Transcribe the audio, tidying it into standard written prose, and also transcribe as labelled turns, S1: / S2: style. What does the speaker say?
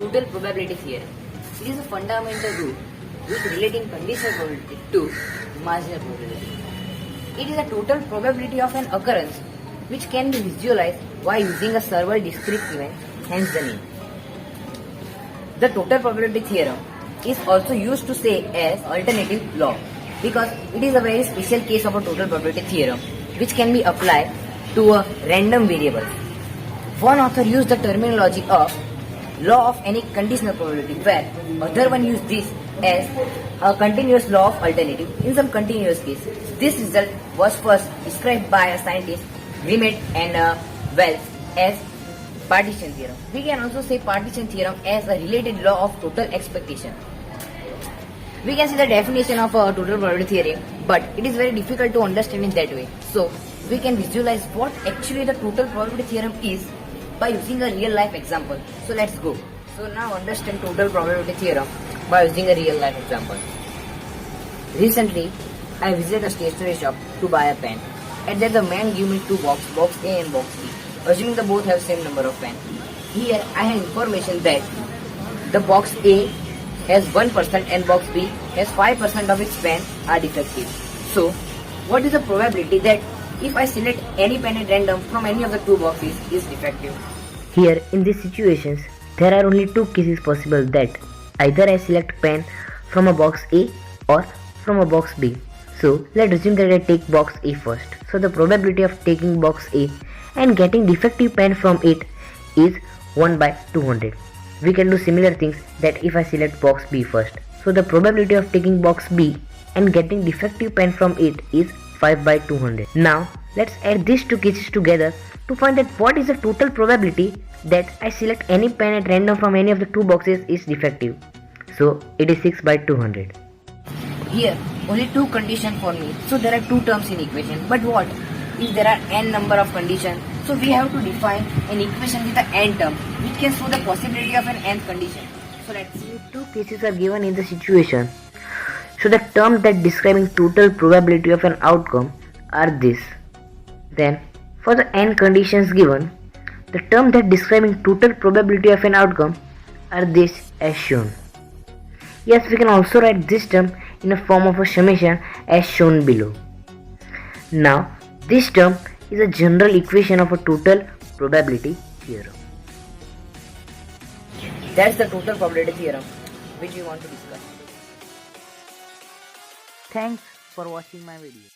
S1: Total probability theorem. It is a fundamental rule with relating conditional probability to marginal probability. It is a total probability of an occurrence which can be visualized by using a several discrete event, hence the name. The total probability theorem is also used to say as alternative law because it is a very special case of a total probability theorem which can be applied to a random variable. One author used the terminology of law of any conditional probability, where other one used this as a continuous law of alternative in some continuous case. This result was first described by a scientist Grimet and Wells as partition theorem. We can also say partition theorem as a related law of total expectation. We can see the definition of a total probability theorem, but it is very difficult to understand in that way. So we can visualize what actually the total probability theorem is by using a real life example. So let's go. So now understand total probability theorem by using a real life example. Recently, I visited a stationery shop to buy a pen. At that the man gave me two boxes, box A and box B, assuming the both have same number of pen. Here I have information that the box A has 1% and box B has 5% of its pen are defective. So what is the probability that if I select any pen at random from any of the two boxes is defective?
S2: Here in these situations, there are only two cases possible, that either I select pen from a box A or from a box B. So let's assume that I take box A first. So the probability of taking box A and getting defective pen from it is 1 by 200. We can do similar things that if I select box B first. So the probability of taking box B and getting defective pen from it is 5 by 200. Now let's add these two cases together to find that what is the total probability that I select any pen at random from any of the two boxes is defective. So it is 6 by 200.
S1: Here only two conditions for me, so there are two terms in equation. But what if there are n number of conditions? So we have to define an equation with an n term which can show the possibility of an nth condition. So let's see.
S2: Two cases are given in the situation. So the terms that describing total probability of an outcome are this. Then for the n conditions given, the terms that describing total probability of an outcome are this as shown. Yes, we can also write this term in a form of a summation as shown below. Now this term is a general equation of a total probability theorem.
S1: That's the total probability theorem which we want to discuss.
S2: Thanks for watching my video.